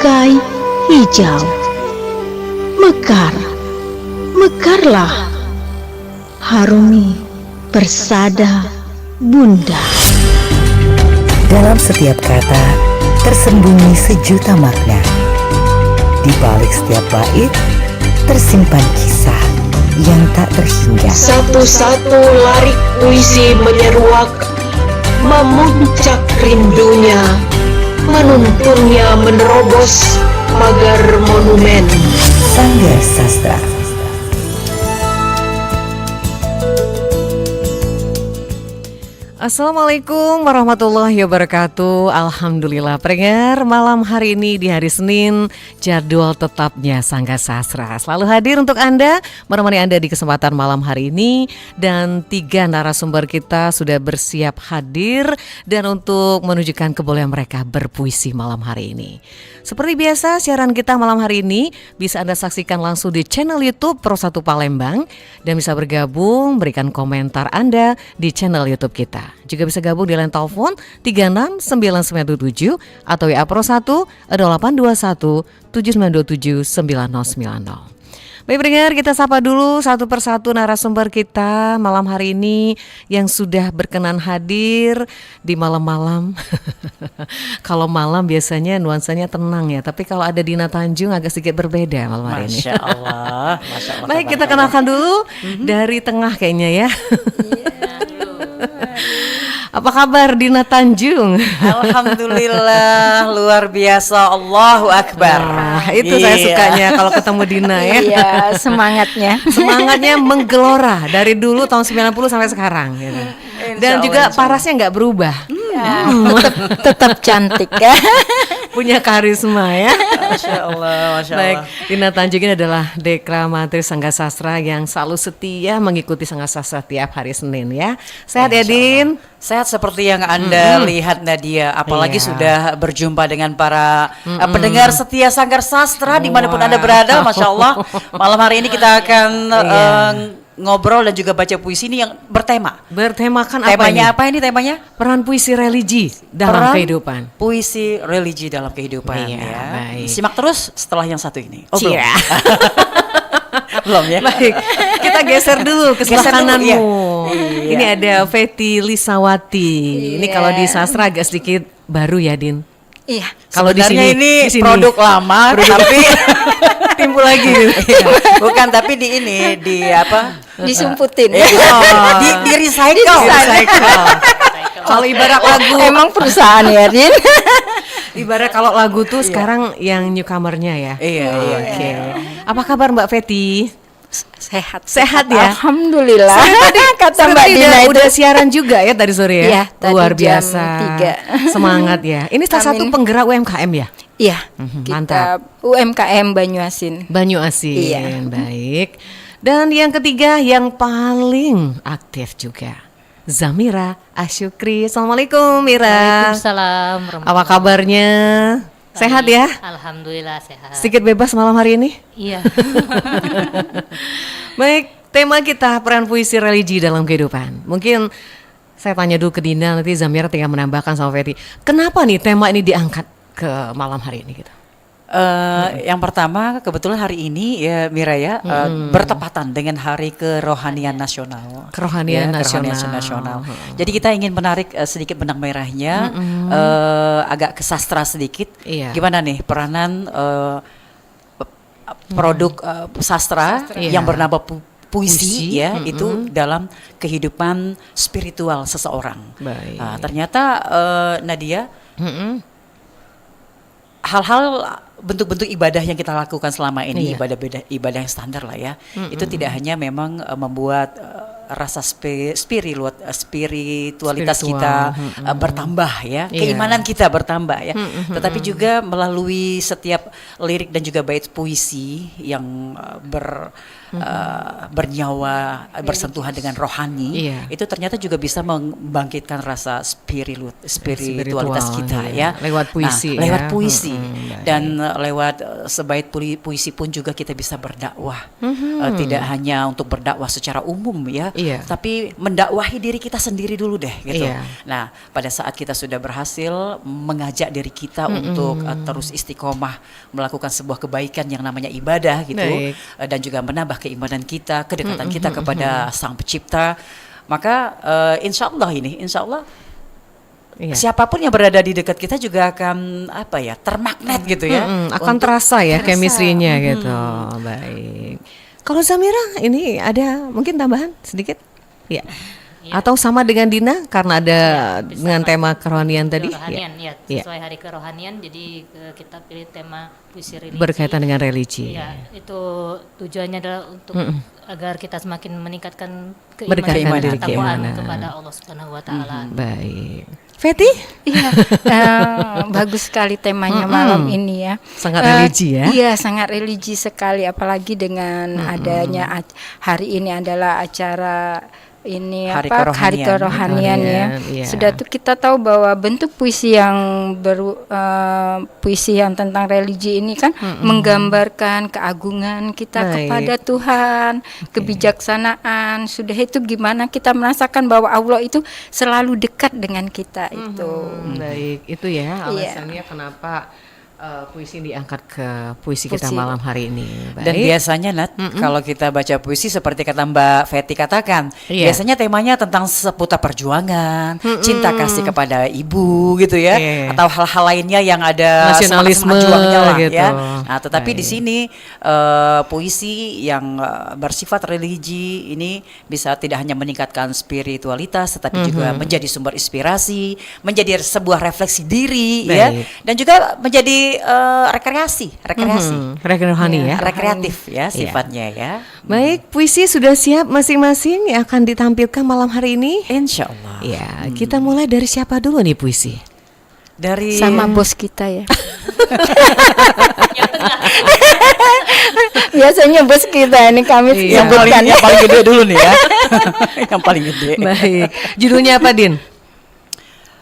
bingkai hijau. Mekar, mekarlah, harumi persada bunda. Dalam setiap kata tersembunyi sejuta makna. Di balik setiap bait tersimpan kisah yang tak terhingga. Satu-satu larik puisi menyeruak, memuncak rindunya, menuntunnya menerobos pagar monumen. Sanggar Sastra. Assalamualaikum warahmatullahi wabarakatuh. Alhamdulillah pendengar, malam hari ini di hari Senin jadwal tetapnya Sanggar Sastra selalu hadir untuk Anda, menemani Anda di kesempatan malam hari ini. Dan 3 narasumber kita sudah bersiap hadir dan untuk menunjukkan kebolehan mereka berpuisi malam hari ini. Seperti biasa, siaran kita malam hari ini bisa Anda saksikan langsung di channel YouTube Pro 1 Palembang dan bisa bergabung, berikan komentar Anda di channel YouTube kita. Juga bisa gabung di line telepon 36997 atau WA Pro 1 0821 7927 9090. Baik pendengar, kita sapa dulu satu persatu narasumber kita malam hari ini yang sudah berkenan hadir di malam-malam. Kalau malam biasanya nuansanya tenang ya, tapi kalau ada Dina Tanjung agak sedikit berbeda malam hari ini. Masya Allah, Masya Allah. Baik, kita kenalkan dulu dari tengah kayaknya ya. Apa kabar Dina Tanjung? Alhamdulillah, luar biasa, Allahu Akbar. Itu saya sukanya kalau ketemu Dina ya. Iya, semangatnya. Semangatnya menggelora dari dulu tahun 90 sampai sekarang gitu. Dan juga parasnya nggak berubah. Tetap cantik ya. Punya karisma ya. Masya Allah, Masya Baik, Allah. Dina Tanjung ini adalah deklamator Sanggar Sastra yang selalu setia mengikuti Sanggar Sastra tiap hari Senin ya. Sehat ya Din? Sehat seperti yang Anda lihat Nadia, apalagi Iya. sudah berjumpa dengan para pendengar setia Sanggar Sastra dimanapun Anda berada, Masya Allah. Malam hari ini kita akan ngobrol dan juga baca puisi ini yang bertema. Bertemakan apa Temanya ini? apa ini temanya? Peran puisi religi dalam Peran kehidupan. Puisi religi dalam kehidupan Iya, ya. baik. Simak terus setelah yang satu ini. Oh, belum. Cia. Belum ya. Baik, kita geser dulu ke sebelah Geser dulu, kananmu. iya. Ini ada Feti Lisawati. Ini Iya. kalau di sastra agak sedikit baru ya, Din. Iya. Kalau di Sebenarnya sini ini di sini. produk lama, tapi timbul lagi. Din. Iya, bukan, tapi di ini di apa? Disumputin. Di recycle. Recycle. Kalau ibarat lagu, Emang perusahaan ya, Din? ibarat kalau lagu tuh sekarang yang newcomernya ya. Iya, iya. Oke. Apa kabar Mbak Feti? Sehat. Sehat ya? Alhamdulillah. Kata Mbak Seperti Dina itu. udah siaran juga ya tadi sore ya. Iya, tadi Luar jam biasa. 3. Semangat ya. Ini salah satu Amin. penggerak UMKM ya. Iya. Kita Mantap. UMKM Banyuasin. Banyu Asin. Iya. Baik. Dan yang ketiga yang paling aktif juga, Zamira Asyukri. Assalamualaikum Mira. Waalaikumsalam warahmatullahi Apa kabarnya? Sehat ya? Alhamdulillah sehat. Sedikit bebas malam hari ini? Iya. Baik, tema kita peran puisi religi dalam kehidupan. Mungkin saya tanya dulu ke Dina, nanti Zamira tinggal menambahkan sama Feti. Kenapa nih tema ini diangkat ke malam hari ini gitu? Yang pertama kebetulan hari ini ya Mira ya bertepatan dengan Hari Kerohanian Nasional. Kerohanian nasional. Nasional. Jadi kita ingin menarik sedikit benang merahnya, agak ke sastra sedikit. Iya. Gimana nih peranan produk sastra Iya. yang bernama Puisi, puisi ya itu dalam kehidupan spiritual seseorang. Baik. Ternyata Nadia, Mm-mm. hal-hal bentuk-bentuk ibadah yang kita lakukan selama ini, Iya. ibadah yang standar lah ya, itu tidak hanya memang membuat rasa spiritualitas Spiritual, kita bertambah ya, Iya. keimanan kita bertambah ya, tetapi juga melalui setiap lirik dan juga bait puisi yang bernyawa, bersentuhan dengan rohani, Iya. itu ternyata juga bisa membangkitkan rasa spiritualitas kita iya. ya. Lewat puisi Lewat ya. puisi. Baik. Dan lewat sebaik puisi pun juga kita bisa berdakwah. Tidak hanya untuk berdakwah secara umum ya, Iya. tapi mendakwahi diri kita sendiri dulu deh gitu. Iya. Nah, pada saat kita sudah berhasil mengajak diri kita untuk terus istiqomah melakukan sebuah kebaikan yang namanya ibadah gitu, Baik. dan juga menambah keimanan kita, kedekatan kita kepada Sang Pencipta, maka insya Allah Iya. siapapun yang berada di dekat kita juga akan termagnet gitu ya. Akan untuk- terasa ya terasa. chemistry-nya gitu. Baik. Kalau Zamira ini ada mungkin tambahan sedikit? Ya. Atau sama dengan Dina karena ada bisa dengan Pak. tema kerohanian tadi? Kerohanian, ya. Iya. Sesuai hari kerohanian, jadi kita pilih tema puisi religi. Berkaitan dengan religi. Ya, itu tujuannya adalah untuk agar kita semakin meningkatkan Meningkatkan keimanan, diri, ketakwaan keimanan. kepada Allah Subhanahu wa taala. Baik. Feti? Iya, bagus sekali temanya malam ini ya. Sangat religi ya? Iya, sangat religi sekali. Apalagi dengan adanya hari ini adalah acara ini Hari hari Kerohanian. kerohanian ya. Iya. Sudah tuh kita tahu bahwa bentuk puisi yang puisi yang tentang religi ini kan menggambarkan keagungan kita Baik. kepada Tuhan, kebijaksanaan. Sudah itu gimana kita merasakan bahwa Allah itu selalu dekat dengan kita itu. Baik, itu ya Iya. alasannya kenapa puisi diangkat ke puisi kita Puisi. malam hari ini. Baik. Dan biasanya Nat, kalau kita baca puisi seperti kata Mbak Feti katakan, Iya. biasanya temanya tentang seputar perjuangan, cinta kasih kepada ibu gitu ya, Iya. atau hal-hal lainnya yang ada Nasionalisme semangat juangnya lah gitu. ya. Nah, tetapi di Baik. sini puisi yang bersifat religi ini bisa tidak hanya meningkatkan spiritualitas, tetapi juga menjadi sumber inspirasi, menjadi sebuah refleksi diri ya, Baik. dan juga menjadi rekreasi. Rohani ya. Rekreatif ya Iya. sifatnya ya. Baik, puisi sudah siap masing-masing yang akan ditampilkan malam hari ini? Insya Allah. Ya, kita mulai dari siapa dulu nih puisi? Dari Sama bos kita ya. Biasanya bos kita ini kami Iya. sebutkan yang paling gede dulu nih ya. Yang paling gede. Baik, judulnya apa Din?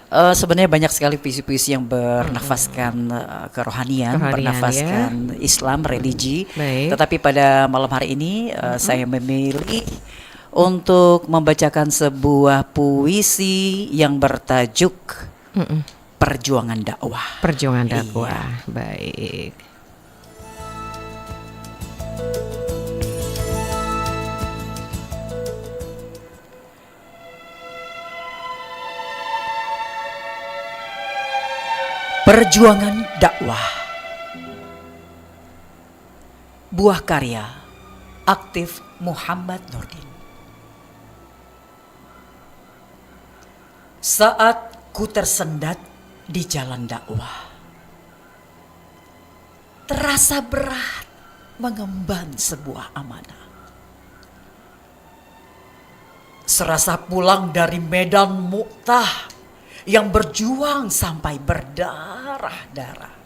Sebenarnya banyak sekali puisi-puisi yang bernafaskan kerohanian, Kerohanian, bernafaskan Islam, religi. Baik. Tetapi pada malam hari ini saya memilih untuk membacakan sebuah puisi yang bertajuk Perjuangan Dakwah. Perjuangan Iya. dakwah. Baik. Perjuangan dakwah. Buah karya aktif Muhammad Nurdin. Saat ku tersendat di jalan dakwah, terasa berat mengemban sebuah amanah. Serasa pulang dari medan Mu'tah yang berjuang sampai berdarah-darah.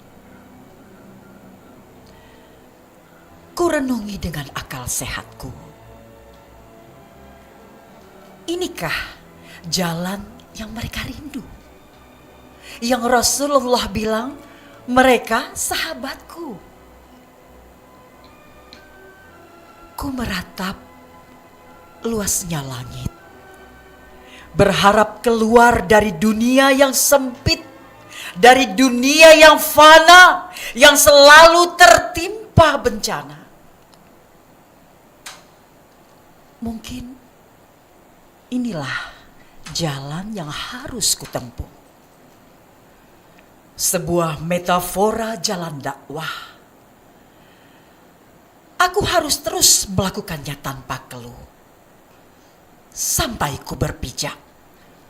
Ku renungi dengan akal sehatku. Inikah jalan yang mereka rindu? Yang Rasulullah bilang mereka sahabatku. Ku meratap luasnya langit, berharap keluar dari dunia yang sempit, dari dunia yang fana, yang selalu tertimpa bencana. Mungkin inilah jalan yang harus kutempuh. Sebuah metafora jalan dakwah. Aku harus terus melakukannya tanpa keluh, sampai ku berpijak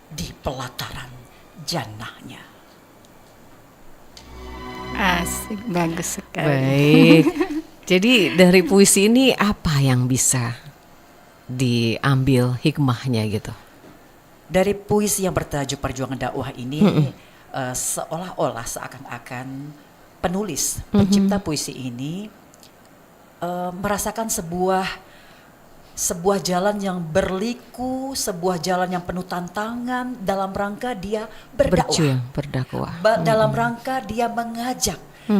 di pelataran jannahnya. Asik, bagus sekali. Baik. Jadi dari puisi ini apa yang bisa diambil hikmahnya gitu? Dari puisi yang bertajuk Perjuangan Dakwah ini seolah-olah seakan-akan penulis, pencipta puisi ini merasakan sebuah jalan yang berliku, sebuah jalan yang penuh tantangan dalam rangka dia berdakwah. Berdakwah. Dalam rangka dia mengajak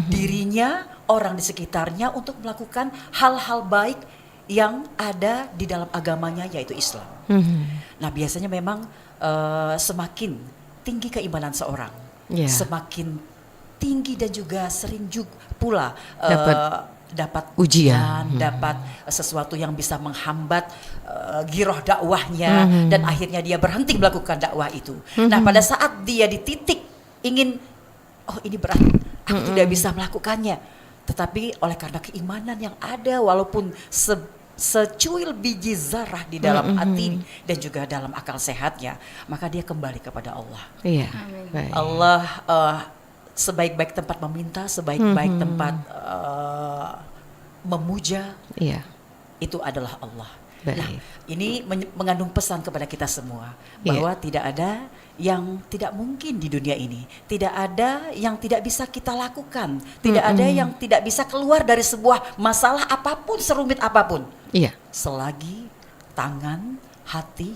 dirinya, orang di sekitarnya untuk melakukan hal-hal baik yang ada di dalam agamanya, yaitu Islam. Nah, biasanya memang semakin tinggi keimanan seorang, Ya. semakin tinggi dan juga sering juga pula dapat Ujian. dapat sesuatu yang bisa menghambat giroh dakwahnya, dan akhirnya dia berhenti melakukan dakwah itu. Nah, pada saat dia di titik ingin, oh ini berat, aku tidak bisa melakukannya, tetapi oleh karena keimanan yang ada, walaupun secuil biji zarah di dalam hati dan juga dalam akal sehatnya, maka dia kembali kepada Allah. Iya. Baik. Allah sebaik-baik tempat meminta, sebaik-baik tempat memuja, Iya. itu adalah Allah. Baik. Nah, ini mengandung pesan kepada kita semua bahwa tidak ada yang tidak mungkin di dunia ini, tidak ada yang tidak bisa kita lakukan, tidak ada yang tidak bisa keluar dari sebuah masalah apapun, serumit apapun, Iya. selagi tangan, hati,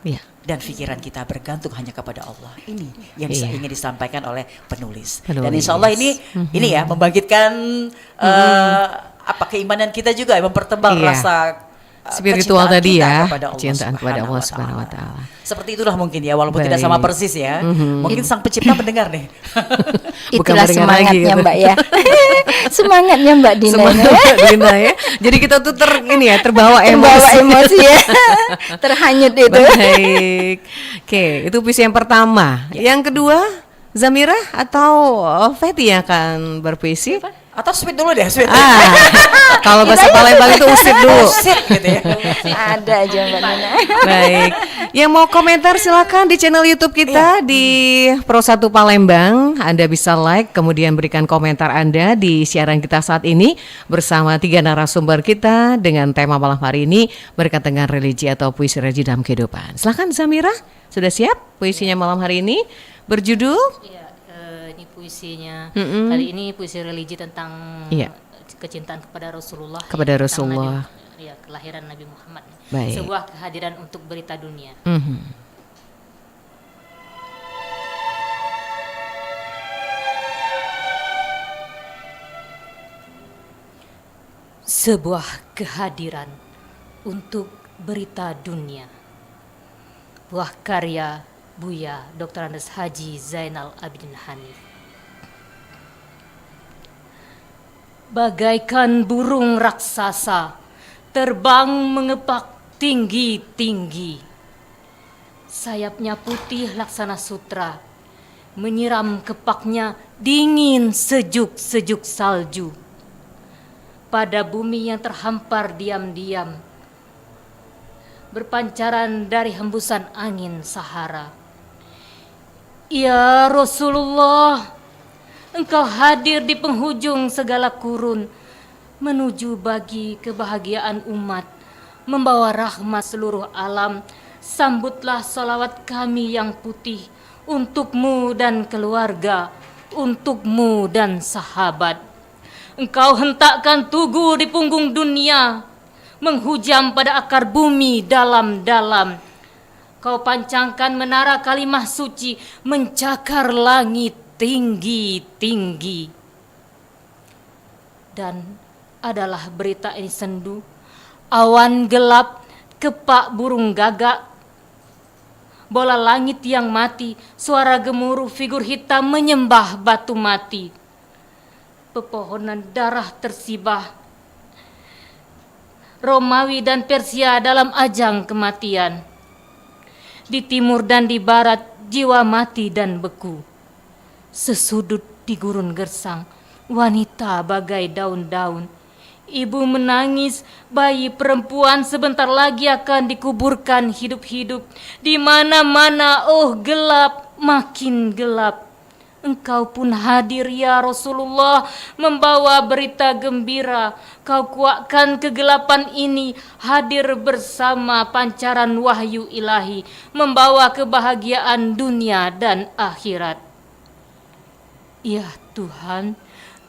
Iya. dan pikiran kita bergantung hanya kepada Allah. Ini yang bisa Iya. ingin disampaikan oleh penulis. Dan Penulis. insya Allah ini ya membangkitkan keimanan kita juga, mempertebal Iya. rasa Spiritual kecintaan tadi kita ya, kepada Allah kecintaan kepada Allah Subhanahu Subhanahu wa wa Ta'ala. Seperti itulah mungkin ya, walaupun tidak Baik. sama persis ya. Mungkin sang pencipta mendengar nih. Bukan Itulah mendengar lagi semangatnya gitu. Mbak ya. Semangatnya Mbak Dina. Semangat Dina ya. Jadi kita tuh terbawa Membawa emosi. emosi ya. Terhanyut itu. Baik. Oke, itu puisi yang pertama. Yang kedua, Zamira atau Feti yang akan berpuisi? Atau sweet dulu deh, sweet. Kalau bahasa Palembang itu usit dulu. Sweet gitu ya. Ada aja Mbak Dina. Baik. Yang mau komentar silakan di channel YouTube kita di Pro 1 Palembang. Anda bisa like, kemudian berikan komentar Anda di siaran kita saat ini bersama 3 narasumber kita dengan tema malam hari ini berkaitan dengan religi atau puisi religi dalam kehidupan. Silakan Zamira, sudah siap puisinya malam hari ini? Berjudul Iya, ini puisinya. Kali ini puisi religi tentang Iya. kecintaan kepada Rasulullah. Kepada tentang Rasulullah. Kelahiran Nabi Muhammad. Baik. Sebuah kehadiran untuk berita dunia. Sebuah kehadiran untuk berita dunia. Buah karya Buya Dr. Andes Haji Zainal Abidin Hanif. Bagaikan burung raksasa terbang mengepak tinggi-tinggi. Sayapnya putih laksana sutra, menyiram kepaknya dingin sejuk-sejuk salju. Pada bumi yang terhampar diam-diam, berpancaran dari hembusan angin Sahara. Ya Rasulullah, Engkau hadir di penghujung segala kurun, menuju bagi kebahagiaan umat, membawa rahmat seluruh alam. Sambutlah salawat kami yang putih, untukmu dan keluarga, untukmu dan sahabat. Engkau hentakkan tugu di punggung dunia, menghujam pada akar bumi dalam-dalam. Kau pancangkan menara kalimah suci, mencakar langit tinggi-tinggi. Dan adalah berita ini sendu, awan gelap, kepak burung gagak, bola langit yang mati, suara gemuruh figur hitam menyembah batu mati. Pepohonan darah tersibah, Romawi dan Persia dalam ajang kematian. Di timur dan di barat jiwa mati dan beku. Sesudut di gurun gersang, wanita bagai daun-daun. Ibu menangis, bayi perempuan sebentar lagi akan dikuburkan hidup-hidup. Di mana-mana, oh gelap, makin gelap. Engkau pun hadir ya Rasulullah, membawa berita gembira. Kau kuatkan kegelapan ini, hadir bersama pancaran wahyu ilahi, membawa kebahagiaan dunia dan akhirat. Ya Tuhan,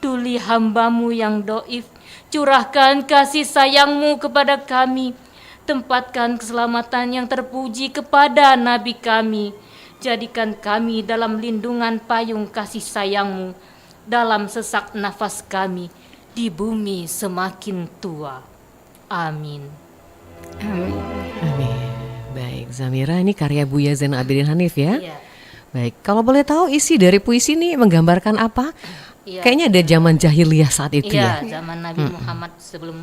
tuli hambamu yang doif, curahkan kasih sayangmu kepada kami. Tempatkan keselamatan yang terpuji kepada Nabi kami. Jadikan kami dalam lindungan payung kasih sayangmu. dalam sesak nafas kami di bumi semakin tua. Amin. Amin. Amin. Baik, Zamira, ini karya Buya Zainal Abidin Hanif ya? Iya. Baik, kalau boleh tahu isi dari puisi ini menggambarkan apa? Iya. Kayaknya ada zaman jahiliyah saat itu Iya, ya? zaman Nabi Muhammad sebelum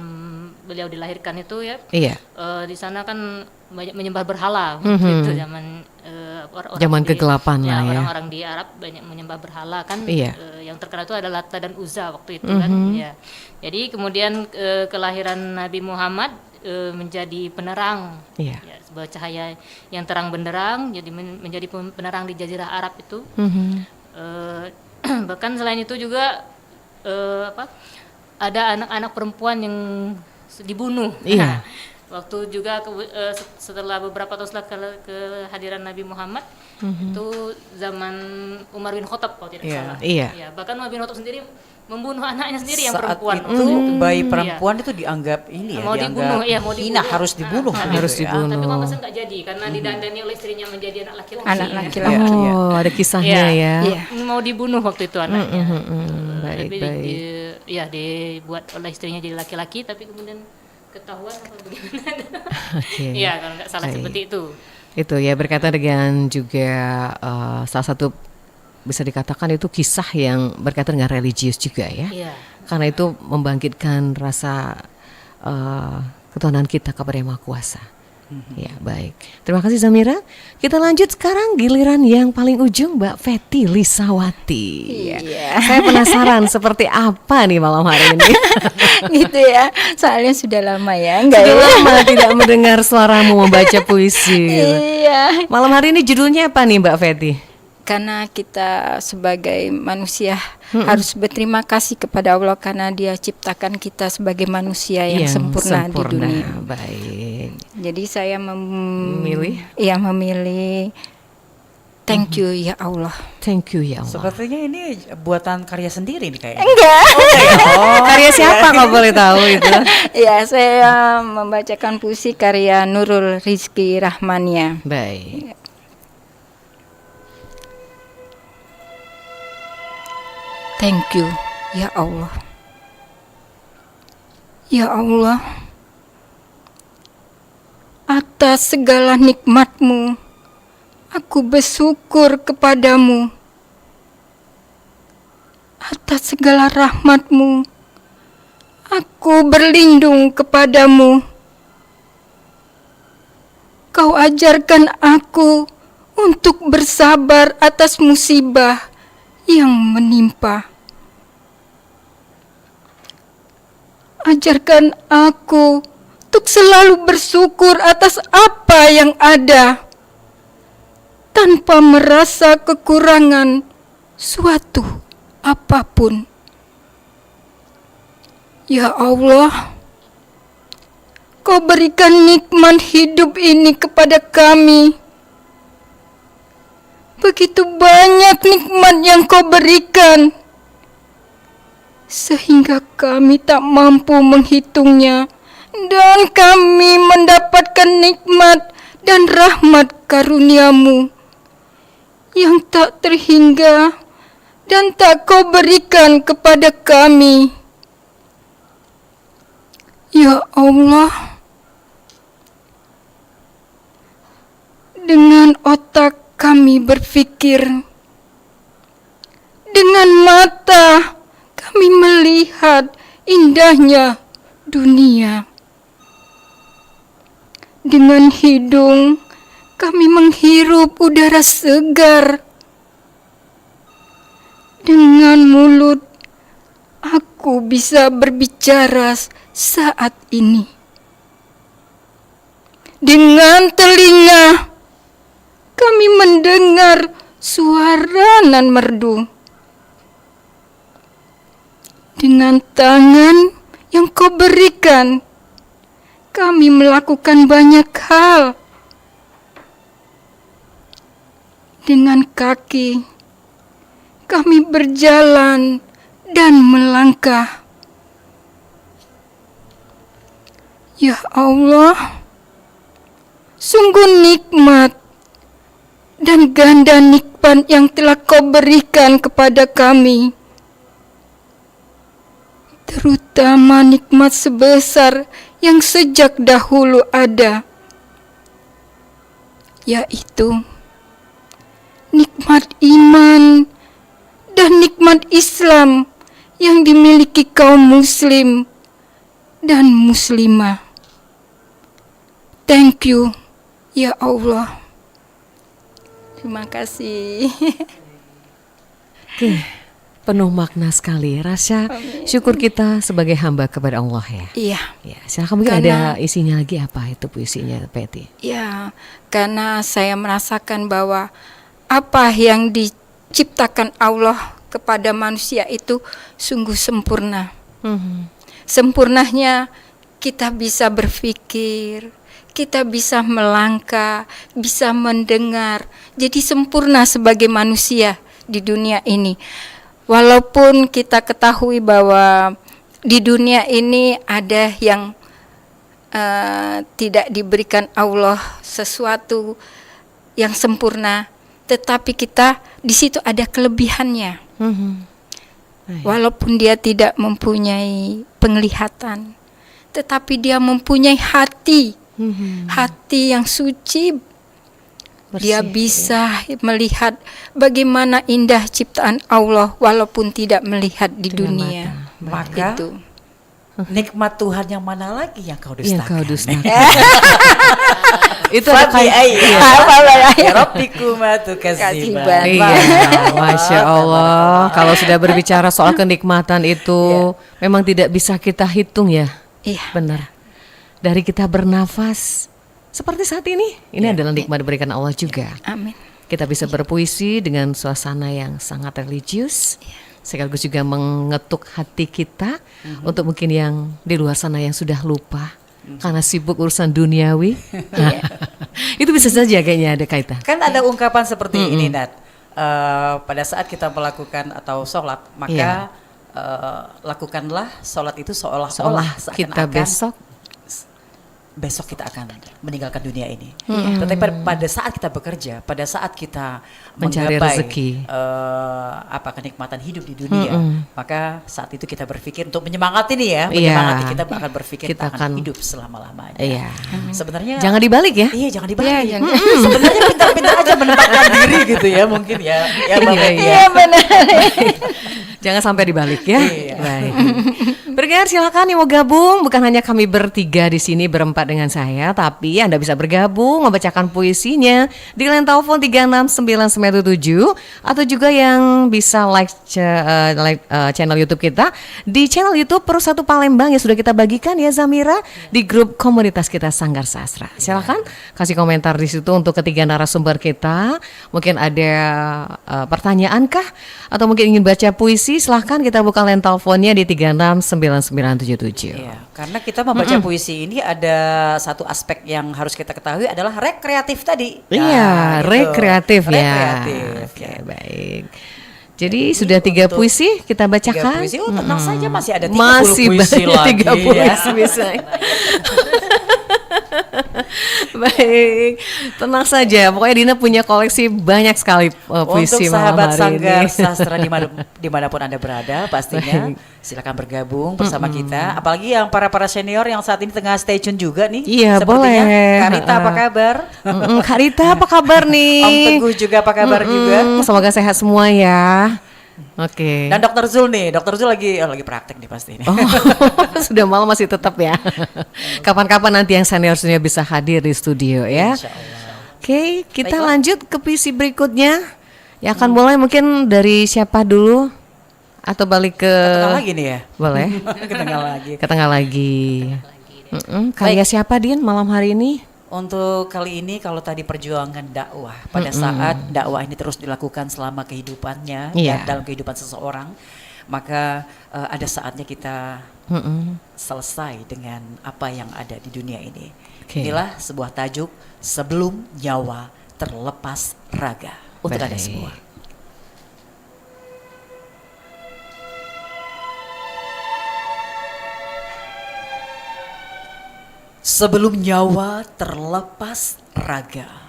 beliau dilahirkan itu ya. Iya. Di sana kan banyak menyembah berhala waktu itu zaman orang-orang Zaman di- kegelapan lah ya. Orang-orang di Arab banyak menyembah berhala kan. Iya. Yang terkenal itu adalah Lata dan Uzza waktu itu kan. Ya. Jadi kemudian kelahiran Nabi Muhammad menjadi penerang. Iya. Ya, sebuah cahaya yang terang benderang jadi menjadi penerang di Jazirah Arab itu. Bahkan selain itu juga ada anak-anak perempuan yang dibunuh. Iya. Waktu juga setelah beberapa tahun setelah kehadiran Nabi Muhammad itu zaman Umar bin Khattab kalau tidak Iya. salah. Iya. Ya, bahkan Umar bin Khattab sendiri membunuh anaknya sendiri yang Saat perempuan. itu waktu itu. bayi Iya. perempuan itu dianggap ini ya, Mau dibunuh, iya, mau hina, dibunuh. harus dibunuh. Ah, begitu harus ya. dibunuh. Tapi Mama nggak jadi karena didandani oleh istrinya menjadi anak laki-laki. Anak Iya, laki-laki. iya. Oh, ada kisahnya ya? Iya. Mau dibunuh waktu itu anaknya. Baik, Tapi baik. ya dibuat oleh istrinya jadi laki-laki tapi kemudian ketahuan apa bagaimana. Oke. Iya, kalau nggak salah Baik. seperti itu. Itu ya berkaitan dengan juga salah satu bisa dikatakan itu kisah yang berkaitan dengan religius juga ya. Iya. Karena itu membangkitkan rasa ketuhanan kita kepada Yang Maha Kuasa. Ya, baik. Terima kasih Zamira. Kita lanjut sekarang giliran yang paling ujung Mbak Fetty Lisawati. Ya. Saya penasaran seperti apa nih malam hari ini. Gitu ya. Soalnya sudah lama ya, enggak Sudah ya? lama tidak mendengar suaramu membaca puisi. Iya. Malam hari ini judulnya apa nih Mbak Fetty? Karena kita sebagai manusia harus berterima kasih kepada Allah karena Dia ciptakan kita sebagai manusia yang sempurna di dunia. Baik. Jadi saya Memilih? Iya, memilih. Thank you ya Allah. Thank you ya Allah. Sepertinya ini buatan karya sendiri nih kayaknya. Enggak. Karya siapa kalau boleh tahu itu? Ya, saya membacakan puisi karya Nurul Rizki Rahmania. Baik. Thank you ya Allah. Ya Allah, atas segala nikmat-Mu, aku bersyukur kepadamu. Atas segala rahmat-Mu, aku berlindung kepadamu. Kau ajarkan aku untuk bersabar atas musibah yang menimpa. Ajarkan aku untuk selalu bersyukur atas apa yang ada, tanpa merasa kekurangan suatu apapun. Ya Allah, Kau berikan nikmat hidup ini kepada kami. Begitu banyak nikmat yang Kau berikan, sehingga kami tak mampu menghitungnya, dan kami mendapatkan nikmat dan rahmat karunia-Mu yang tak terhingga dan tak Kau berikan kepada kami. Ya Allah, dengan otak kami berpikir, dengan mata kami melihat indahnya dunia, dengan hidung kami menghirup udara segar, dengan mulut aku bisa berbicara saat ini, dengan telinga kami mendengar suara nan merdu, dengan tangan yang Kau berikan kami melakukan banyak hal, dengan kaki kami berjalan dan melangkah. Ya Allah, sungguh nikmat dan ganda nikmat yang telah Kau berikan kepada kami. terutama nikmat sebesar yang sejak dahulu ada, yaitu nikmat iman dan nikmat Islam yang dimiliki kaum muslim dan muslimah. Thank you, ya Allah. Terima kasih. Oke, penuh makna sekali. Rasa syukur kita sebagai hamba kepada Allah ya. Iya. Ya, silakan mungkin ada isinya lagi apa itu puisinya, Peti? Ya, karena saya merasakan bahwa apa yang diciptakan Allah kepada manusia itu sungguh sempurna. Sempurnanya kita bisa berpikir, kita bisa melangkah, bisa mendengar. Jadi sempurna sebagai manusia di dunia ini. Walaupun kita ketahui bahwa di dunia ini ada yang tidak diberikan Allah sesuatu yang sempurna, tetapi kita di situ ada kelebihannya. Walaupun dia tidak mempunyai penglihatan, tetapi dia mempunyai hati, hati yang suci. Dia bisa melihat bagaimana indah ciptaan Allah walaupun tidak melihat di dunia. Maka Itu. nikmat Tuhan yang mana lagi yang kau Yang dustakan? kau dustakan. Itu ada Fabi kayak Rabbikuma tukadziban. Iya, Masya Allah. Kalau sudah berbicara soal kenikmatan itu memang tidak bisa kita hitung ya. Iya. Benar. Dari kita bernafas seperti saat ini adalah nikmat diberikan Allah juga. Amin. Kita bisa berpuisi dengan suasana yang sangat religius, sekaligus juga mengetuk hati kita untuk mungkin yang di luar sana yang sudah lupa karena sibuk urusan duniawi. Itu bisa saja kayaknya ada kaitan. Kan ada ungkapan seperti ini, Nat. Pada saat kita melakukan atau sholat, maka lakukanlah sholat itu seolah-olah kita besok kita akan meninggalkan dunia ini. Tetapi pada saat kita bekerja, pada saat kita mencari menggapai rezeki, kenikmatan hidup di dunia, maka saat itu kita berpikir untuk menyemangati nih ya, menyemangati kita akan berpikir kita akan hidup selama-lamanya. Iya. Sebenarnya Jangan dibalik ya. Iya, jangan dibalik. Sebenarnya pintar-pintar aja menempatkan diri gitu ya, mungkin ya. Iya benar. Jangan sampai dibalik ya. Iya. Baik. Bergeser silakan yang mau gabung, bukan hanya kami bertiga di sini berempat dengan saya, tapi Anda bisa bergabung membacakan puisinya di line telepon 36997 atau juga yang bisa like channel YouTube kita di channel YouTube Perursatu Palembang yang sudah kita bagikan ya Zamira di grup komunitas kita Sanggar Sastra. Silakan kasih komentar di situ untuk ketiga narasumber kita. Mungkin ada pertanyaan kah atau mungkin ingin baca puisi, silahkan kita buka line teleponnya di 36997. Iya, karena kita membaca puisi ini ada satu aspek yang harus kita ketahui adalah rekreatif tadi. Iya, gitu. rekreatif ya. Rekreatif. Oke, baik. Jadi sudah 3 puisi kita bacakan. 3 puisi, tenang saja masih ada 30 Masih puisi banyak lagi 30 ya. puisi bisa. Baik, tenang saja. Pokoknya Dina punya koleksi banyak sekali puisi Untuk sahabat malam hari Sanggar ini. Sastra dimanapun Anda berada, pastinya silakan bergabung bersama kita. Apalagi yang para senior yang saat ini tengah stay tune juga nih. Iya, Sepertinya. boleh. Kak Rita apa kabar? Kak Rita apa kabar nih? Om Teguh juga apa kabar juga? Semoga sehat semua ya. Oke. Dan Dokter Zul nih, Dokter Zul lagi praktek nih pasti ini. Oh, sudah malam masih tetap ya. Kapan-kapan nanti yang senior bisa hadir di studio ya. Insya Allah. Oke, kita Baiklah. lanjut ke puisi berikutnya. Ya akan mulai mungkin dari siapa dulu atau balik ke Ketengah lagi nih ya. boleh Ketengah lagi. ke tengah lagi. Karya siapa Din malam hari ini? Untuk kali ini kalau tadi perjuangan dakwah pada saat dakwah ini terus dilakukan selama kehidupannya Iya. dan dalam kehidupan seseorang, maka ada saatnya kita selesai dengan apa yang ada di dunia ini. Oke. Inilah sebuah tajuk Sebelum Nyawa Terlepas Raga untuk Anda Baik. semua. Sebelum nyawa terlepas raga.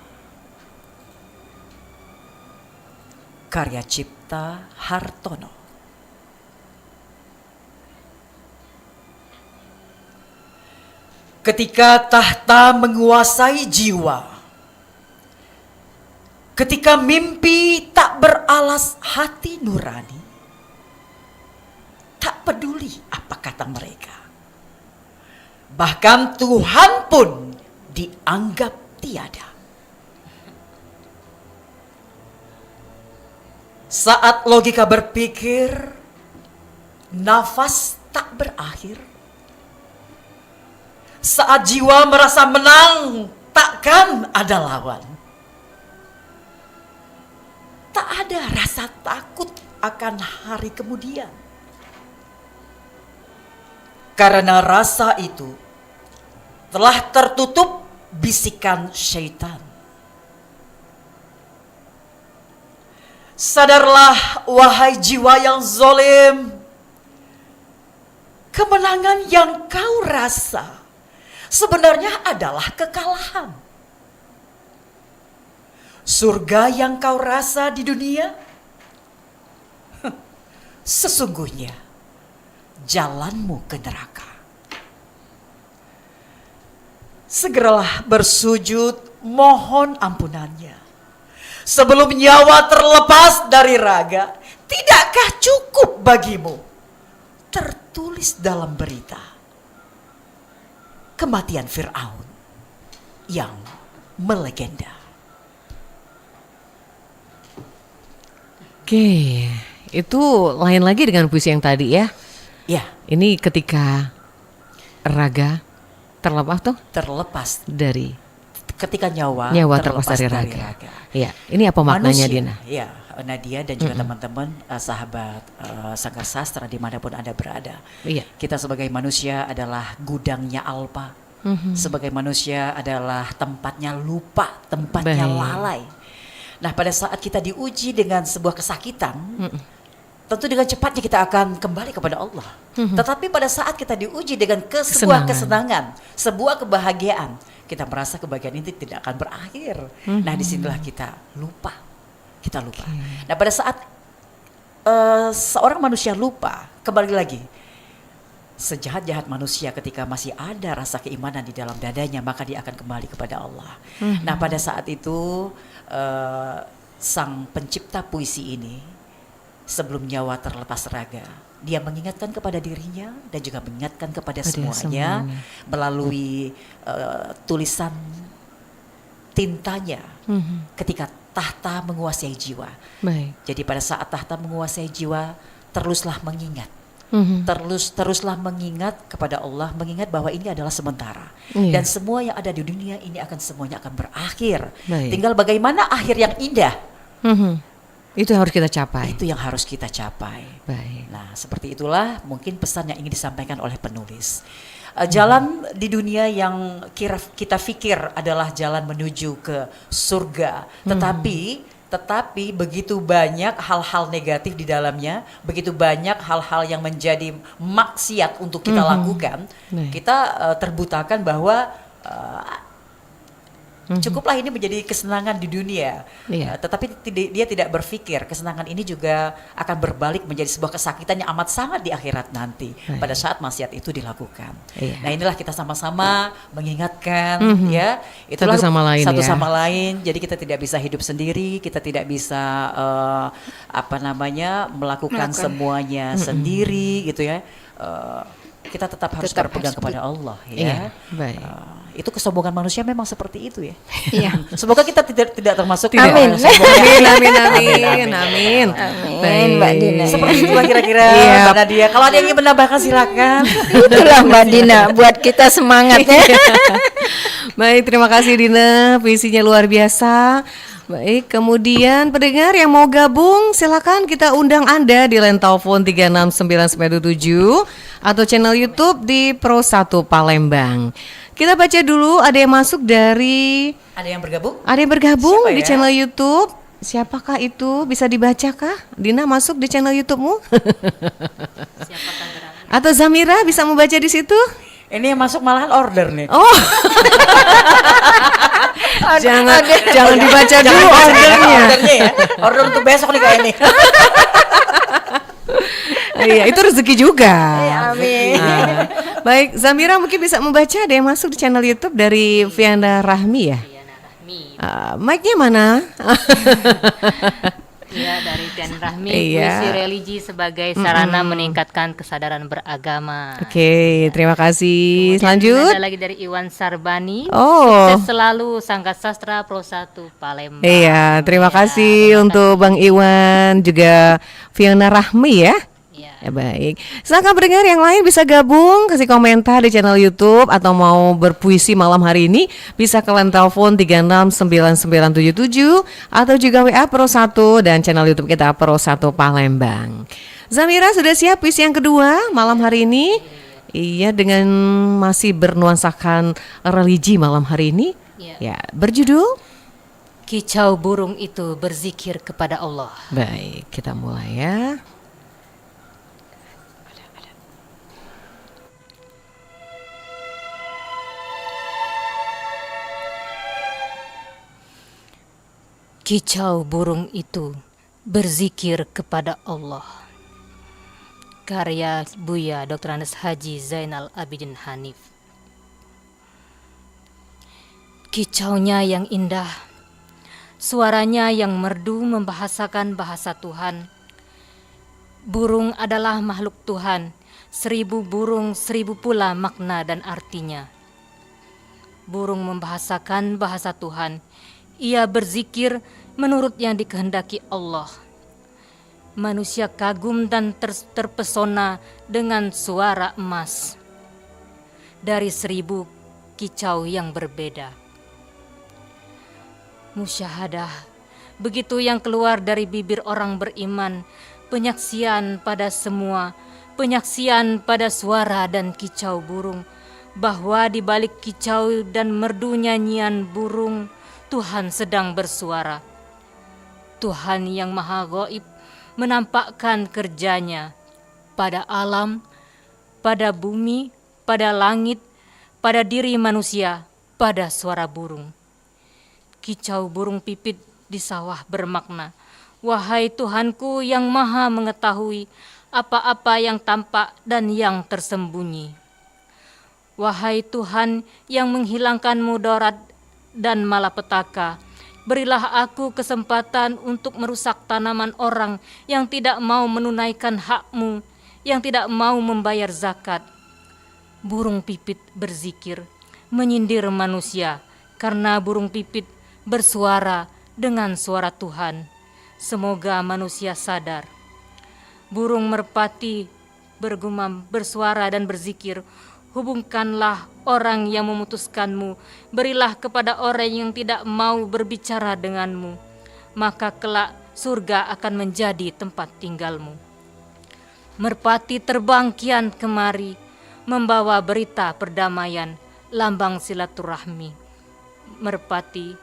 Karya cipta Hartono. Ketika tahta menguasai jiwa, ketika mimpi tak beralas hati nurani, tak peduli apa kata mereka. Bahkan Tuhan pun dianggap tiada. Saat logika berpikir, nafas tak berakhir. Saat jiwa merasa menang, takkan ada lawan. Tak ada rasa takut akan hari kemudian. Karena rasa itu telah tertutup bisikan syaitan. Sadarlah wahai jiwa yang zalim, kemenangan yang kau rasa sebenarnya adalah kekalahan. Surga yang kau rasa di dunia, sesungguhnya jalanmu ke neraka. Segeralah bersujud mohon ampunannya sebelum nyawa terlepas dari raga. Tidakkah cukup bagimu tertulis dalam berita kematian Fir'aun yang melegenda? Oke, itu lain lagi dengan puisi yang tadi ya. Ya, Ini ketika raga terlepas dari ketika nyawa terlepas dari raga. Ya, ini apa maknanya Manusia, Dina? ya, Nadia dan juga teman-teman sahabat Sanggar Sastra dimanapun Anda berada. Iya. Kita sebagai manusia adalah gudangnya alpa. Sebagai manusia adalah tempatnya lupa, tempatnya Baik. lalai. Nah, pada saat kita diuji dengan sebuah kesakitan, tentu dengan cepatnya kita akan kembali kepada Allah. Tetapi pada saat kita diuji dengan sebuah kesenangan, sebuah kebahagiaan, kita merasa kebahagiaan ini tidak akan berakhir. Nah, disinilah kita lupa. Nah, pada saat seorang manusia lupa, kembali lagi, sejahat-jahat manusia ketika masih ada rasa keimanan di dalam dadanya, maka dia akan kembali kepada Allah. Nah, pada saat itu sang pencipta puisi ini, sebelum nyawa terlepas raga, dia mengingatkan kepada dirinya dan juga mengingatkan kepada semuanya melalui tulisan tintanya ketika tahta menguasai jiwa. Baik. Jadi pada saat tahta menguasai jiwa, teruslah mengingat. Teruslah mengingat kepada Allah, mengingat bahwa ini adalah sementara. Dan semua yang ada di dunia ini semuanya akan berakhir. Baik. Tinggal bagaimana akhir yang indah. Itu yang harus kita capai. Itu yang harus kita capai. Baik. Nah, seperti itulah mungkin pesan yang ingin disampaikan oleh penulis. Jalan di dunia yang kita pikir adalah jalan menuju ke surga, tetapi begitu banyak hal-hal negatif di dalamnya, begitu banyak hal-hal yang menjadi maksiat untuk kita lakukan, kita terbutakan bahwa cukuplah ini menjadi kesenangan di dunia. Tetapi dia tidak berpikir kesenangan ini juga akan berbalik menjadi sebuah kesakitan yang amat sangat di akhirat nanti pada saat maksiat itu dilakukan. Nah, inilah kita sama-sama mengingatkan ya, itulah satu sama lain. Jadi kita tidak bisa hidup sendiri, kita tidak bisa melakukan semuanya sendiri gitu ya. Kita tetap harus berpegang kepada Allah ya. Baik. Itu kesombongan manusia memang seperti itu ya. Iya. Semoga kita tidak termasuk Amin. Amin. Amin, Mbak Dina. Seperti itulah kira-kira Mbak Nadia. Kalau ada yang ingin menambahkan silakan. Itulah Mbak Dina buat kita semangatnya. Baik, terima kasih Dina, puisinya luar biasa. Baik, kemudian pendengar yang mau gabung silakan kita undang Anda di line telepon 36997 atau channel YouTube di Pro 1 Palembang. Kita baca dulu, ada yang masuk dari... Ada yang bergabung? Ada yang bergabung Siapa di ya? channel YouTube. Siapakah itu? Bisa dibacakah? Dina masuk di channel YouTube-mu? Atau Zamira bisa membaca di situ? Ini yang masuk malahan order nih. Oh. jangan dibaca dulu ordernya. Ya. Order untuk besok nih kayak ini. Iya, itu rezeki juga. Amin. Baik, Zamira mungkin bisa membaca, ada yang masuk di channel YouTube dari Viana Rahmi ya. Viana Rahmi. Mic-nya mana? Ya, dari Tian Rahmi, Iya. puisi religi sebagai sarana meningkatkan kesadaran beragama. Oke, terima kasih. Kemudian Lanjut. ada lagi dari Iwan Sarbani. Oh. Sukses selalu Sangga Sastra Pro 1 Palembang. Iya, terima Ya, kasih terima untuk Bang Iwan juga Fiona Rahmi ya. Ya. Ya baik. Silakan pendengar yang lain bisa gabung, kasih komentar di channel YouTube atau mau berpuisi malam hari ini bisa ke line telepon 369977 atau juga WA Pro 1 dan channel YouTube kita Pro 1 Palembang. Zamira sudah siap puisi yang kedua malam hari ini? Iya, dengan masih bernuansakan religi malam hari ini. Ya. Ya, berjudul Kicau burung itu berzikir kepada Allah. baik, kita mulai ya. Kicau burung itu berzikir kepada Allah. Karya Buya Dr. Andes Haji Zainal Abidin Hanif. Kicaunya yang indah, suaranya yang merdu membahasakan bahasa Tuhan. Burung adalah makhluk Tuhan, 1000 burung 1000 pula makna dan artinya. Burung membahasakan bahasa Tuhan, ia berzikir menurut yang dikehendaki Allah. Manusia kagum dan terpesona dengan suara emas dari 1000 kicau yang berbeda. Musyahadah, begitu yang keluar dari bibir orang beriman, penyaksian pada semua, penyaksian pada suara dan kicau burung, bahwa di balik kicau dan merdu nyanyian burung, Tuhan sedang bersuara. Tuhan yang maha gaib menampakkan kerjanya pada alam, pada bumi, pada langit, pada diri manusia, pada suara burung. Kicau burung pipit di sawah bermakna, wahai Tuhanku yang maha mengetahui apa-apa yang tampak dan yang tersembunyi. Wahai Tuhan yang menghilangkan mudarat dan malapetaka, berilah aku kesempatan untuk merusak tanaman orang yang tidak mau menunaikan hakmu, yang tidak mau membayar zakat. Burung pipit berzikir, menyindir manusia, karena burung pipit bersuara dengan suara Tuhan. Semoga manusia sadar. Burung merpati bergumam, bersuara dan berzikir, hubungkanlah orang yang memutuskanmu, berilah kepada orang yang tidak mau berbicara denganmu, maka kelak surga akan menjadi tempat tinggalmu. Merpati terbang kian kemari, membawa berita perdamaian, lambang silaturahmi. Merpati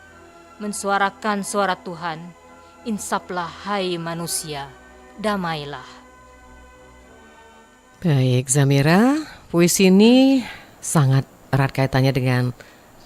mensuarakan suara Tuhan, insaplah hai manusia, damailah. Baik, Zamira, puisi ini sangat erat kaitannya dengan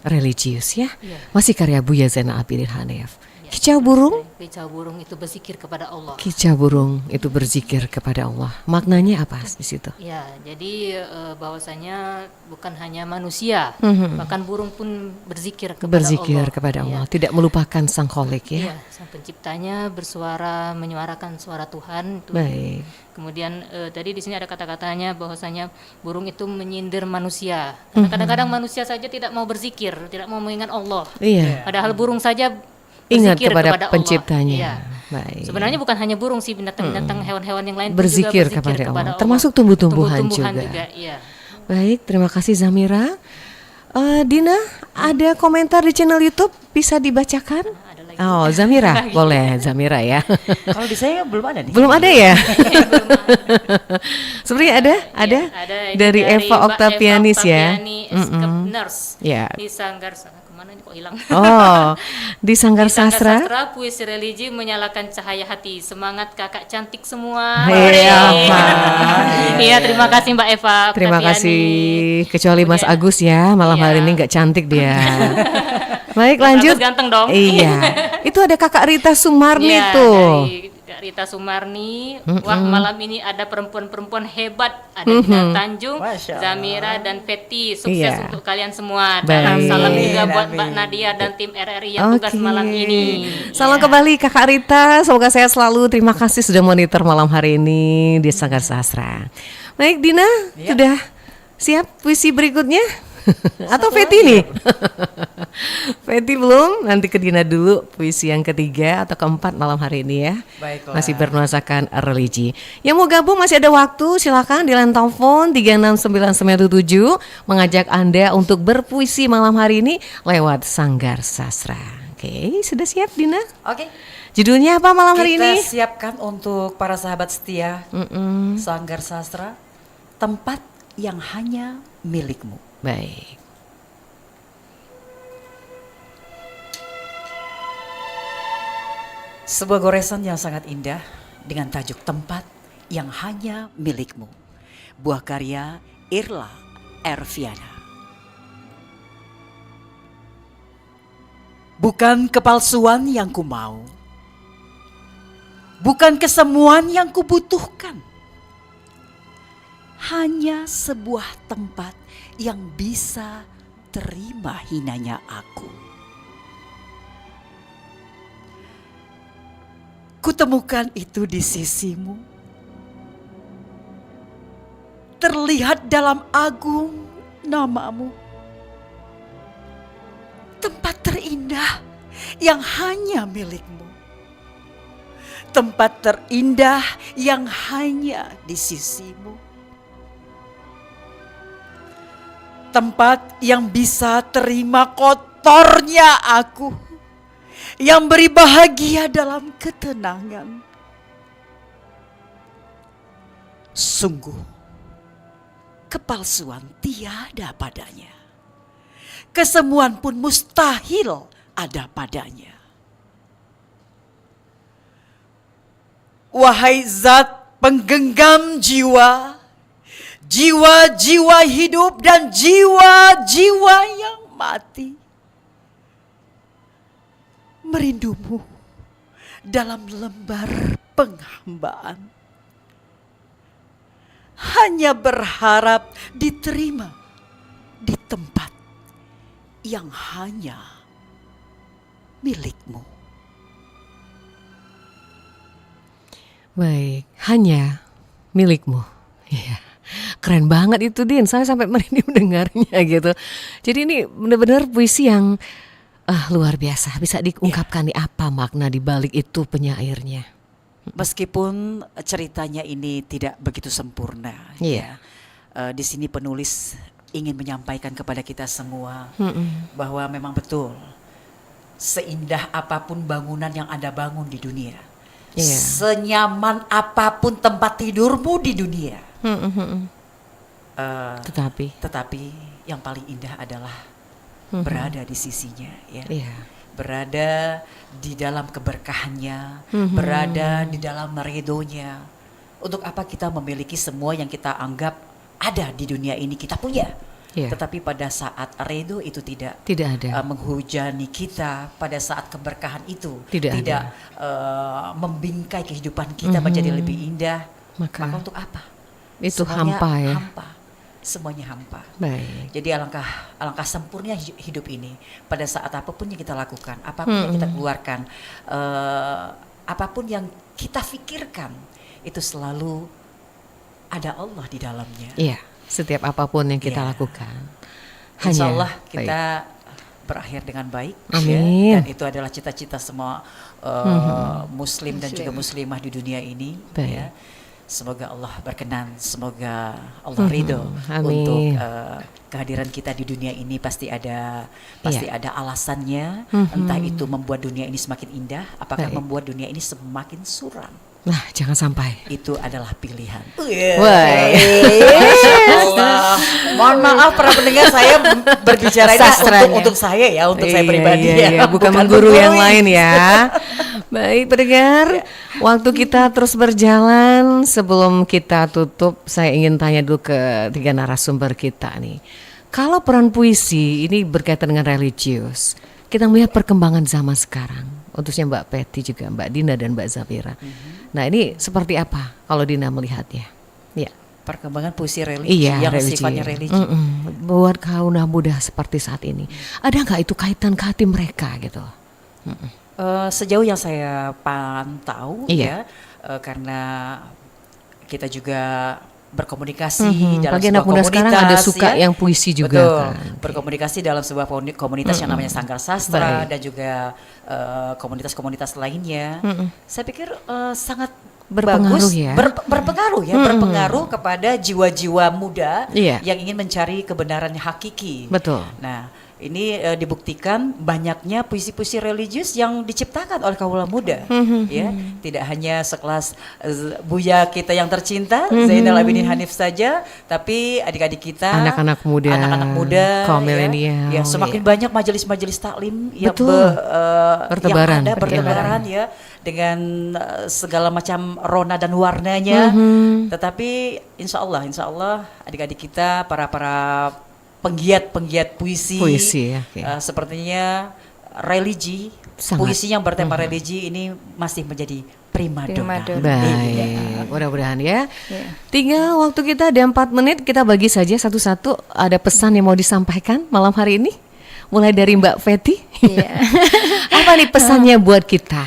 religius ya. Masih karya Buya Zainal Abidin Hanif. Kicau burung? Kicau burung itu berzikir kepada Allah. Kicau burung itu berzikir kepada Allah. Maknanya apa di situ? Ya, jadi bahwasanya bukan hanya manusia, bahkan burung pun berzikir kepada Berzikir Allah. kepada Allah, Ya. tidak melupakan sang kholik ya. Iya, sang penciptanya bersuara, menyuarakan suara Tuhan. Itu. Baik. Kemudian tadi di sini ada kata-katanya bahwasanya burung itu menyindir manusia. Karena kadang-kadang manusia saja tidak mau berzikir, tidak mau mengingat Allah. Iya. Padahal burung saja Ingat berzikir kepada Allah. penciptanya. Iya. Baik. Sebenarnya bukan hanya burung sih, binatang-binatang, hewan-hewan yang lain pun Berzikir juga kepada Allah. Allah. Termasuk tumbuh-tumbuhan Tumbuh-tumbuhan juga. iya. Baik, terima kasih Zamira. Dina, ada komentar di channel YouTube bisa dibacakan? Ada lagi. Oh, Zamira, boleh Zamira ya. Kalau di saya belum ada nih. Belum ada ya? Sebenarnya ada Iya, ada ini dari Eva Mbak Oktavianis ya. Oktaviani, Eskep Nurse Ya. di Sanggar kemana ini kok hilang? Oh, di Sanggar Di Sanggar Sastra. Sastra, puisi religi menyalakan cahaya hati. Semangat kakak cantik semua. Iya, Hore. Pak. Iya, terima kasih Mbak Eva. Terima Oktaviani. kasih. Kecuali Mas Kemudian- Agus ya, malam Iya. hari ini nggak cantik dia. Baik, Mas lanjut. Agus ganteng dong. Iya. Itu ada Kakak Rita Sumarni Iya, tuh. dari Kak Rita Sumarni. Wah, malam ini ada perempuan-perempuan hebat. Ada Dina Tanjung, Masya Allah. Zamira, dan Feti. Sukses Iya. untuk kalian semua. Baik. Dan salam juga Amin, buat amin. Mbak Nadia dan tim RRI yang tugas Oke. malam ini. Salam Iya. kembali Kakak Rita, semoga sehat selalu. Terima kasih sudah monitor malam hari ini di Sanggar Sastra. Baik Dina, sudah siap puisi berikutnya? Atau Feti nih? Feti belum, nanti ke Dina dulu puisi yang ketiga atau keempat malam hari ini ya. Baiklah. Masih bernuansakan religi. Yang mau gabung masih ada waktu, silakan di line telepon 369977 mengajak Anda untuk berpuisi malam hari ini lewat Sanggar Sastra. Oke, sudah siap Dina? Oke. Judulnya apa malam hari ini? Kita siapkan untuk para sahabat setia Sanggar Sastra, tempat yang hanya milikmu. Baik. Sebuah goresan yang sangat indah dengan tajuk tempat yang hanya milikmu. Buah karya Irla Erviana. Bukan kepalsuan yang ku mau, bukan kesemuan yang kubutuhkan. Hanya sebuah tempat yang bisa terima hinanya aku. Kutemukan itu di sisimu, terlihat dalam agung namamu. Tempat terindah yang hanya milikmu. Tempat terindah yang hanya di sisimu. Tempat yang bisa terima kotornya aku, yang beri bahagia dalam ketenangan. Sungguh, kepalsuan tiada padanya. Kesemuan pun mustahil ada padanya. Wahai zat penggenggam jiwa, jiwa-jiwa hidup dan jiwa-jiwa yang mati, merindumu dalam lembar penghambaan. Hanya berharap diterima di tempat yang hanya milikmu. Baik, hanya milikmu. Iya. Keren banget itu Din, saya sampai merinding mendengarnya gitu. Jadi ini benar-benar puisi yang luar biasa. Bisa diungkapkan nih apa makna di balik itu penyairnya. Meskipun ceritanya ini tidak begitu sempurna, Iya. Di sini penulis ingin menyampaikan kepada kita semua bahwa memang betul seindah apapun bangunan yang Anda bangun di dunia, Iya. senyaman apapun tempat tidurmu di dunia, Tetapi yang paling indah adalah berada di sisinya, ya. iya. Berada di dalam keberkahannya, berada di dalam ridhonya. Untuk apa kita memiliki semua yang kita anggap ada di dunia ini kita punya, Iya. tetapi pada saat ridho itu tidak Ada. menghujani kita, pada saat keberkahan itu Tidak membingkai kehidupan kita menjadi lebih indah. Maka untuk apa? itu Semuanya hampa ya. Semuanya hampa. Baik. Jadi alangkah sempurna hidup ini pada saat apapun yang kita lakukan, apapun yang kita keluarkan, apapun yang kita pikirkan, itu selalu ada Allah di dalamnya. Iya, setiap apapun yang kita Iya. lakukan. Insya Allah baik. kita berakhir dengan baik. Amin. Dan itu adalah cita-cita semua muslim dan juga muslimah di dunia ini. Baik. Ya. Semoga Allah berkenan, semoga Allah ridho Amin. untuk kehadiran kita di dunia ini. Pasti ada alasannya. Entah itu membuat dunia ini semakin indah, apakah Baik. membuat dunia ini semakin suram. Nah, jangan sampai. Itu adalah pilihan. Wah. Allah. Mohon maaf para pendengar, saya berbicara ini Sastranya. untuk saya ya, untuk saya pribadi Iya, ya, bukan mengguru yang lain ya. Baik pendengar, waktu kita terus berjalan. Sebelum kita tutup, saya ingin tanya dulu ke tiga narasumber kita nih. Kalau peran puisi ini berkaitan dengan religius, kita melihat perkembangan zaman sekarang. Khususnya Mbak Peti juga, Mbak Dina dan Mbak Zamira. Nah ini seperti apa kalau Dina melihatnya? Ya. Perkembangan puisi religi yang sifatnya religi. Buat kaum muda seperti saat ini, ada nggak itu kaitan ke hati mereka gitu? Sejauh yang saya pantau Iya. karena kita juga berkomunikasi dalam Apalagi sebuah anak muda sekarang komunitas, ada suka ya. yang puisi juga Betul, kan. berkomunikasi dalam sebuah komunitas yang namanya Sanggar Sastra Baik. dan juga komunitas-komunitas lainnya. Saya pikir sangat Berpengaruh bagus, ya. berpengaruh kepada jiwa-jiwa muda Iya. yang ingin mencari kebenaran hakiki. Betul. Nah, ini dibuktikan banyaknya puisi-puisi religius yang diciptakan oleh kaula muda, ya, tidak hanya sekelas Buya kita yang tercinta Zainal Abidin Hanif saja, tapi adik-adik kita, Anak-anak muda, kaum milenial, ya, semakin banyak majelis-majelis taklim yang Betul. bertebaran, Bertebaran. bertebaran ya, dengan segala macam rona dan warnanya. Tetapi insya Allah adik-adik kita para penggiat puisi, ya, oke. sepertinya religi, Sangat. puisi yang bertema religi ini masih menjadi primadona. Baik, mudah-mudahan ya. Iya. Tinggal waktu kita ada 4 menit, kita bagi saja satu-satu. Ada pesan yang mau disampaikan malam hari ini? Mulai dari Mbak Feti. Iya. Apa nih pesannya buat kita?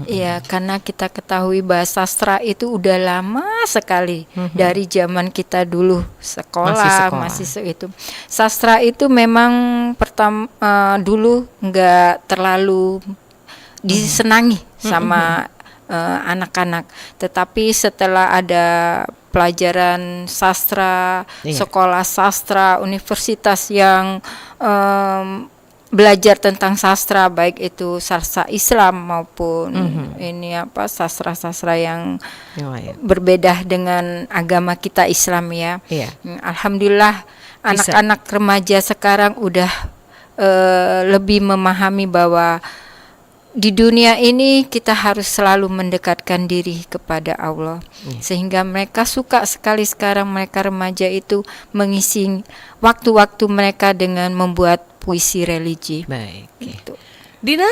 Iya, karena kita ketahui bahwa sastra itu udah lama sekali dari zaman kita dulu sekolah, masih itu. Sastra itu memang dulu nggak terlalu disenangi sama anak-anak, tetapi setelah ada pelajaran sastra, sekolah sastra, universitas yang belajar tentang sastra, baik itu sastra Islam maupun sastra-sastra yang berbeda dengan agama kita Islam ya. Iya. Alhamdulillah anak-anak remaja sekarang udah lebih memahami bahwa di dunia ini kita harus selalu mendekatkan diri kepada Allah, sehingga mereka suka sekali sekarang mereka remaja itu mengisi waktu-waktu mereka dengan membuat puisi religi. Baik. Gitu. Dina,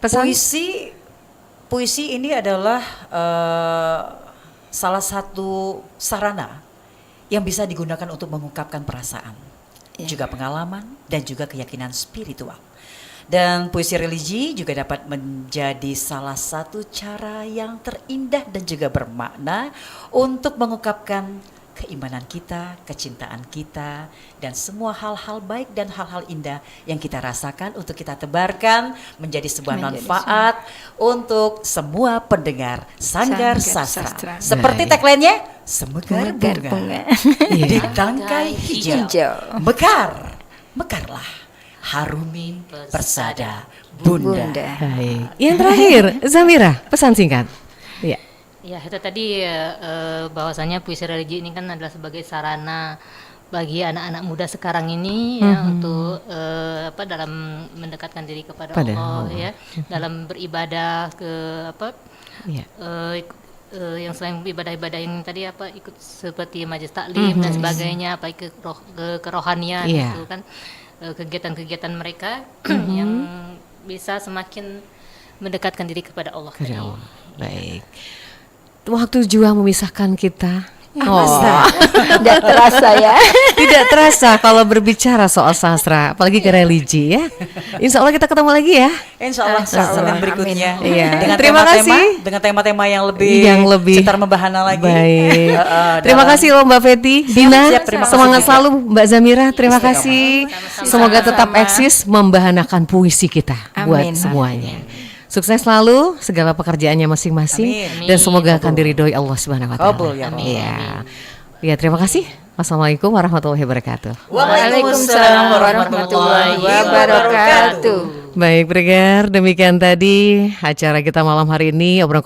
pesan? Puisi ini adalah salah satu sarana yang bisa digunakan untuk mengungkapkan perasaan, juga pengalaman dan juga keyakinan spiritual. Dan puisi religi juga dapat menjadi salah satu cara yang terindah dan juga bermakna untuk mengungkapkan keimanan kita, kecintaan kita, dan semua hal-hal baik dan hal-hal indah yang kita rasakan untuk kita tebarkan menjadi sebuah manfaat untuk semua pendengar Sanggar Sastra. Seperti tagline-nya, semegar bunga di tangkai hijau, mekarlah. Harumi persada Bunda. Baik. Yang terakhir, Zamira, pesan singkat. Iya. Ya, itu tadi bahwasanya puisi religi ini kan adalah sebagai sarana bagi anak-anak muda sekarang ini ya untuk dalam mendekatkan diri kepada Allah ya, dalam beribadah yang selain ibadah-ibadah yang tadi ikut seperti majelis taklim dan sebagainya, ikut kerohanian gitu kan, kegiatan-kegiatan mereka yang bisa semakin mendekatkan diri kepada Allah. Baik. Waktu jua memisahkan kita. Tidak terasa ya. Tidak terasa kalau berbicara soal sastra, apalagi ke religi ya. Insya Allah kita ketemu lagi ya. Insya Allah senin berikutnya. Iya. Dengan Terima kasih. Dengan tema-tema yang lebih cetar membahana lagi. Baik. Terima kasih loh Mbak Feti, Dina. Terima kasih Semangat juga. selalu Mbak Zamira. Terima kasih. Semoga tetap eksis membahanakan puisi kita buat semuanya. Sukses selalu segala pekerjaannya masing-masing. Amin. Dan semoga akan diridhoi Allah Subhanahu wa taala. Kabul ya Allah. Iya. Ya, terima kasih. Wassalamualaikum warahmatullahi wabarakatuh. Waalaikumsalam warahmatullahi wabarakatuh. Baik, pendengar, demikian tadi acara kita malam hari ini, obrolan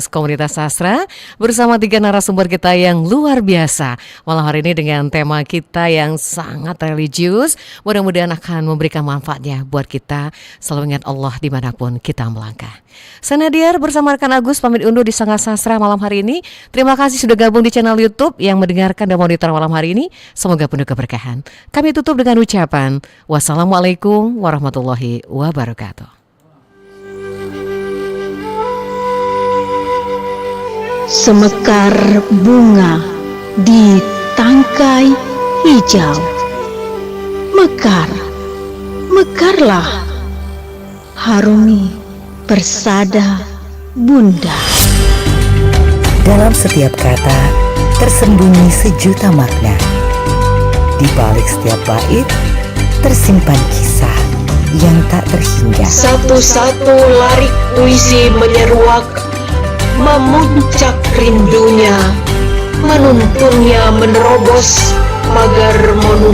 komunitas sastra bersama 3 narasumber kita yang luar biasa. Malam hari ini dengan tema kita yang sangat religius, mudah-mudahan akan memberikan manfaatnya buat kita selalu ingat Allah dimanapun kita melangkah. Saya Nadia bersama rekan Agus pamit undur di Sanggar Sastra malam hari ini. Terima kasih sudah gabung di channel YouTube yang mendengarkan dan monitor malam hari ini. Semoga penuh keberkahan. Kami tutup dengan ucapan wassalamualaikum warahmatullahi wabarakatuh. semekar bunga di tangkai hijau. Mekar, mekarlah, harumi persada bunda. Dalam setiap kata tersembunyi sejuta makna. Di balik setiap bait tersimpan kisah yang tak terhingga. Satu-satu larik puisi menyeruak, memuncak rindunya, menuntunnya menerobos pagar monumen.